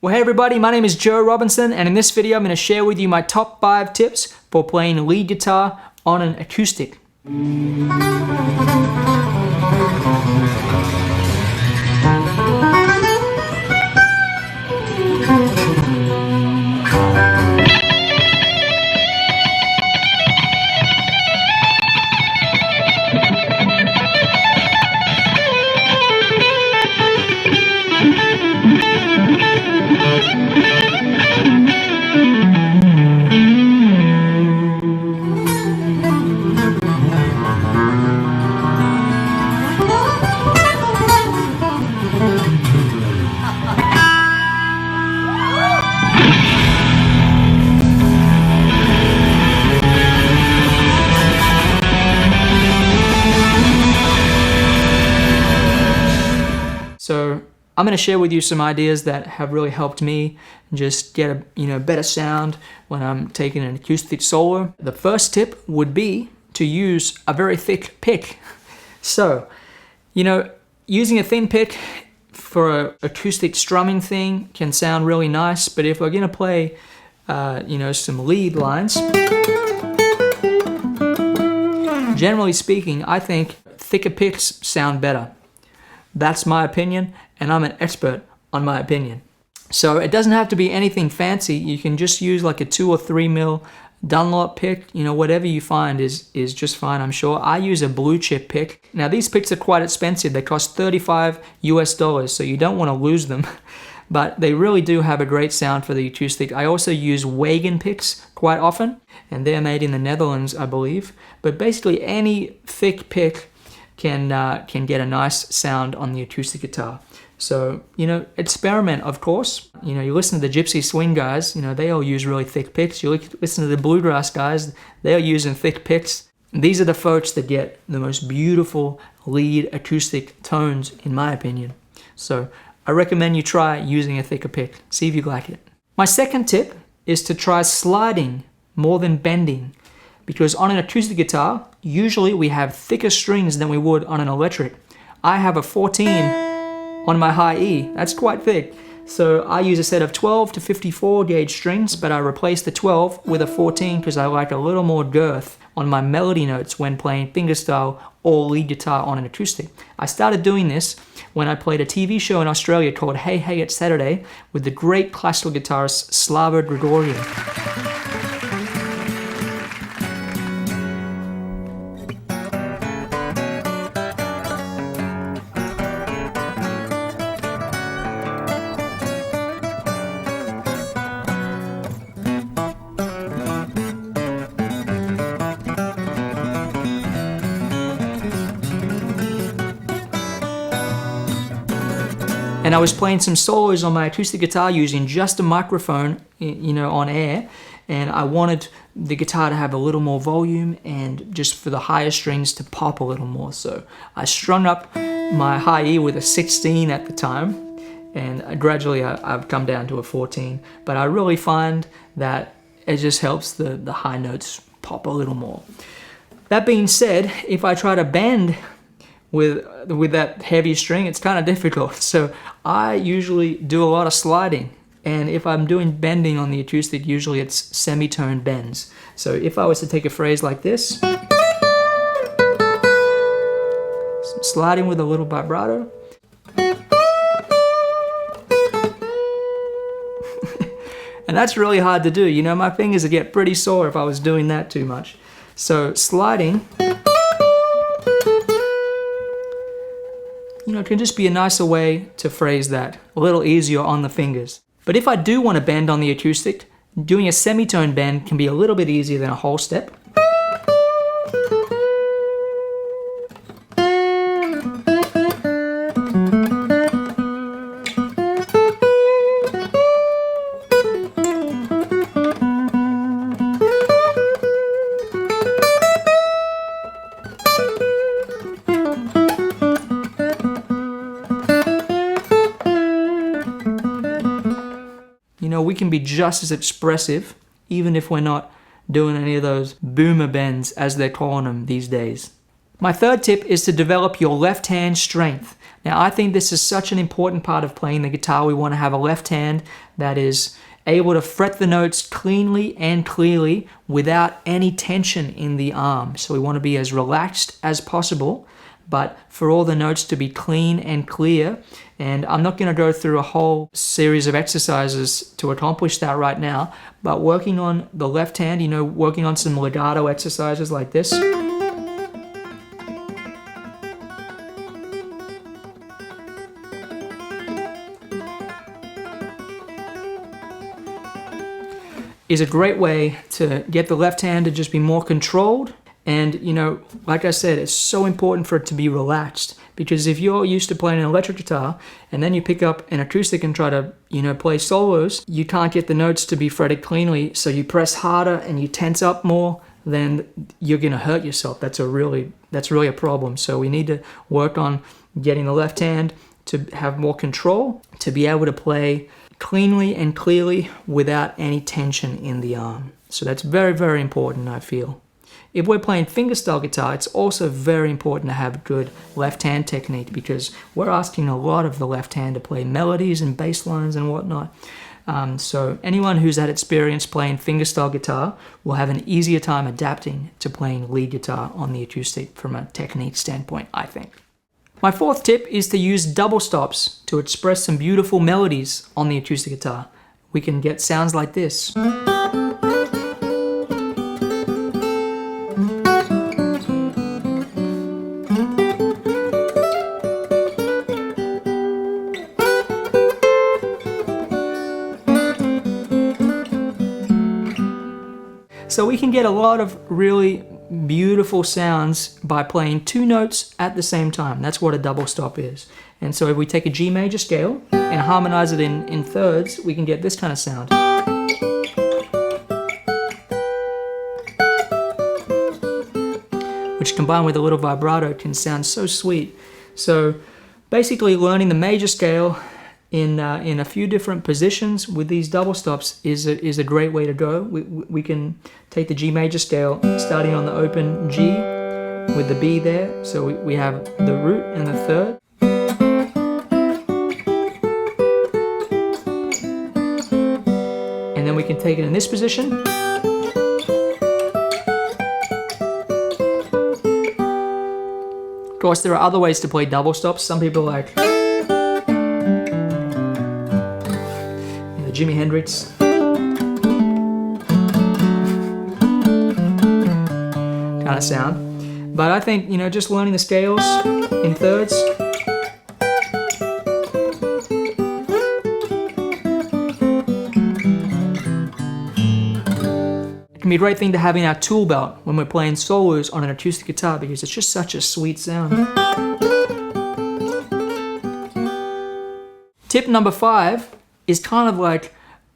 Well, hey everybody, my name is Joe Robinson, and in this video I'm going to share with you my top 5 tips for playing lead guitar on an acoustic. So I'm going to share with you some ideas that have really helped me just get a better sound when I'm taking an acoustic solo. The first tip would be to use a very thick pick. So, using a thin pick for an acoustic strumming thing can sound really nice, but if we're going to play, some lead lines, generally speaking, I think thicker picks sound better. That's my opinion, and I'm an expert on my opinion. So it doesn't have to be anything fancy. You can just use like a 2 or 3 mil Dunlop pick. Whatever you find is just fine, I'm sure. I use a blue chip pick. Now these picks are quite expensive. They cost $35 US, so you don't want to lose them. But they really do have a great sound for the acoustic. I also use Wagon picks quite often, and they're made in the Netherlands, I believe. But basically any thick pick can get a nice sound on the acoustic guitar. So, experiment, of course. You listen to the Gypsy swing guys, they all use really thick picks. You listen to the Bluegrass guys, they're using thick picks. These are the folks that get the most beautiful lead acoustic tones, in my opinion. So, I recommend you try using a thicker pick. See if you like it. My second tip is to try sliding more than bending. Because on an acoustic guitar, usually we have thicker strings than we would on an electric. I have a 14 on my high E. That's quite thick. So I use a set of 12 to 54 gauge strings, but I replace the 12 with a 14 because I like a little more girth on my melody notes when playing fingerstyle or lead guitar on an acoustic. I started doing this when I played a TV show in Australia called Hey Hey It's Saturday with the great classical guitarist Slava Grigorian. And I was playing some solos on my acoustic guitar using just a microphone, on air. And I wanted the guitar to have a little more volume and just for the higher strings to pop a little more. So I strung up my high E with a 16 at the time. And gradually I've come down to a 14. But I really find that it just helps the high notes pop a little more. That being said, if I try to bend with that heavy string, it's kind of difficult. So I usually do a lot of sliding. And if I'm doing bending on the acoustic, usually it's semitone bends. So if I was to take a phrase like this, sliding with a little vibrato. And that's really hard to do. My fingers would get pretty sore if I was doing that too much. So sliding, can just be a nicer way to phrase that, a little easier on the fingers. But if I do want to bend on the acoustic, doing a semitone bend can be a little bit easier than a whole step. We can be just as expressive even if we're not doing any of those boomer bends as they're calling them these days. My third tip is to develop your left hand strength. Now, I think this is such an important part of playing the guitar. We want to have a left hand that is able to fret the notes cleanly and clearly without any tension in the arm. So we want to be as relaxed as possible, but for all the notes to be clean and clear. And I'm not going to go through a whole series of exercises to accomplish that right now, but working on the left hand, you know, working on some legato exercises like this. Is a great way to get the left hand to just be more controlled. And, you know, like I said, it's so important for it to be relaxed, because if you're used to playing an electric guitar and then you pick up an acoustic and try to, you know, play solos, you can't get the notes to be fretted cleanly. So you press harder and you tense up more, then you're going to hurt yourself. That's really a problem. So we need to work on getting the left hand to have more control, to be able to play cleanly and clearly without any tension in the arm. So that's very, very important, I feel. If we're playing fingerstyle guitar, it's also very important to have good left hand technique, because we're asking a lot of the left hand to play melodies and bass lines and whatnot. So anyone who's had experience playing fingerstyle guitar will have an easier time adapting to playing lead guitar on the acoustic from a technique standpoint, I think. My fourth tip is to use double stops to express some beautiful melodies on the acoustic guitar. We can get sounds like this. So we can get a lot of really beautiful sounds by playing two notes at the same time. That's what a double stop is. And so if we take a G major scale and harmonize it in thirds, we can get this kind of sound. Which combined with a little vibrato can sound so sweet. So basically learning the major scale in a few different positions with these double stops is a great way to go. We can take the G major scale starting on the open G with the B there. So we have the root and the third. And then we can take it in this position. Of course, there are other ways to play double stops. Some people like Jimi Hendrix. Kind of sound. But I think, you know, just learning the scales in thirds. It can be a great thing to have in our tool belt when we're playing solos on an acoustic guitar, because it's just such a sweet sound. Tip number 5 is kind of like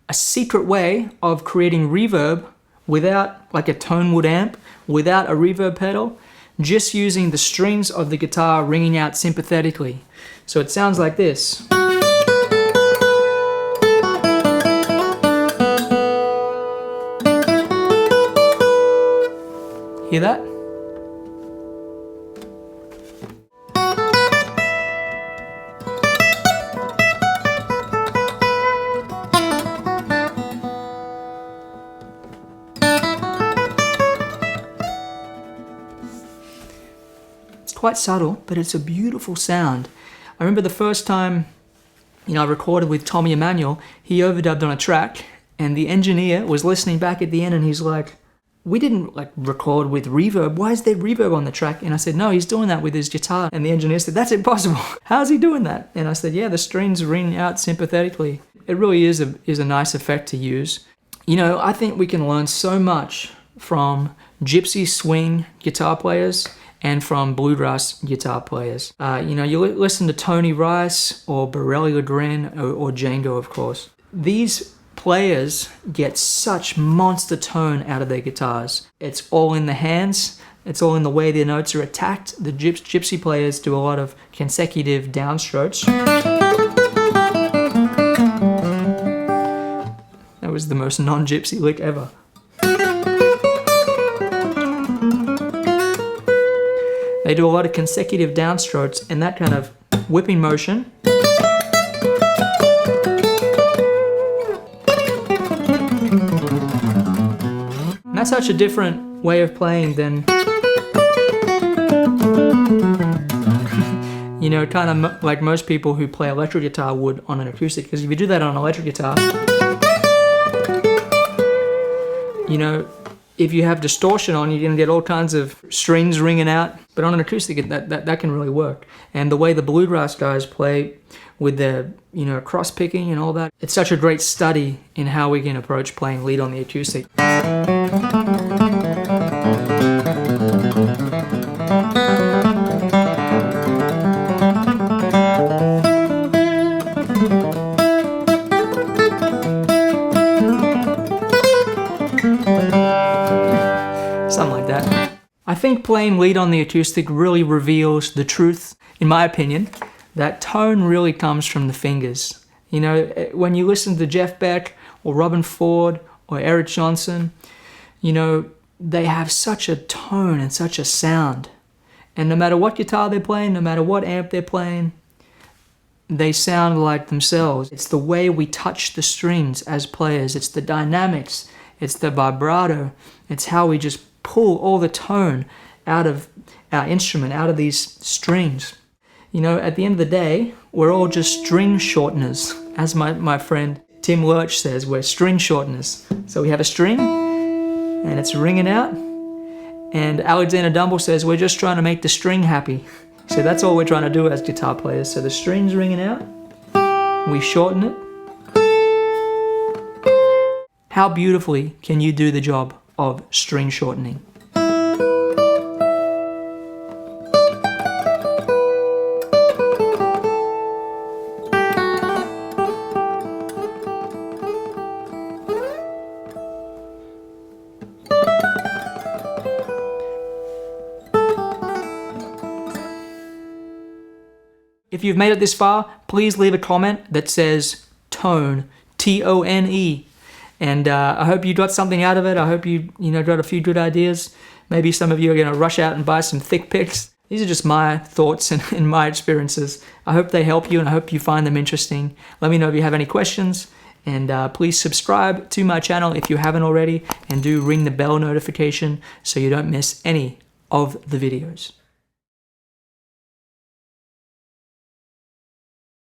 a secret way of creating reverb without like a tone wood amp, without a reverb pedal, just using the strings of the guitar ringing out sympathetically. So it sounds like this. Hear that? Quite subtle, but it's a beautiful sound. I remember the first time, you know, I recorded with Tommy Emmanuel, he overdubbed on a track, and the engineer was listening back at the end, and he's like, "We didn't like record with reverb. Why is there reverb on the track?" And I said, "No, he's doing that with his guitar." And the engineer said, "That's impossible. How's he doing that?" And I said, "Yeah, the strings ring out sympathetically." It really is a nice effect to use. You know, I think we can learn so much from gypsy swing guitar players and from bluegrass guitar players. You know, you listen to Tony Rice or Borelli LeGrand or Django, of course. These players get such monster tone out of their guitars. It's all in the hands. It's all in the way their notes are attacked. The gypsy players do a lot of consecutive downstrokes. That was the most non-gypsy lick ever. They do a lot of consecutive downstrokes, and that kind of whipping motion. And that's such a different way of playing than, you know, kind of like most people who play electric guitar would on an acoustic. Because if you do that on an electric guitar, you know, if you have distortion on, you're going to get all kinds of strings ringing out. But on an acoustic, that can really work. And the way the bluegrass guys play with their, you know, cross picking and all that, it's such a great study in how we can approach playing lead on the acoustic. Something like that. I think playing lead on the acoustic really reveals the truth, in my opinion, that tone really comes from the fingers. You know, when you listen to Jeff Beck or Robin Ford or Eric Johnson, you know, they have such a tone and such a sound. And no matter what guitar they're playing, no matter what amp they're playing, they sound like themselves. It's the way we touch the strings as players. It's the dynamics. It's the vibrato. It's how we just pull all the tone out of our instrument, out of these strings. You know, at the end of the day, we're all just string shorteners. As my friend Tim Lurch says, we're string shorteners. So we have a string, and it's ringing out. And Alexander Dumble says, we're just trying to make the string happy. So that's all we're trying to do as guitar players. So the string's ringing out, we shorten it. How beautifully can you do the job of string shortening? If you've made it this far, please leave a comment that says tone, T-O-N-E. And I hope you got something out of it. I hope you got a few good ideas. Maybe some of you are going to rush out and buy some thick picks. These are just my thoughts and my experiences. I hope they help you, and I hope you find them interesting. Let me know if you have any questions. And please subscribe to my channel if you haven't already. And do ring the bell notification so you don't miss any of the videos.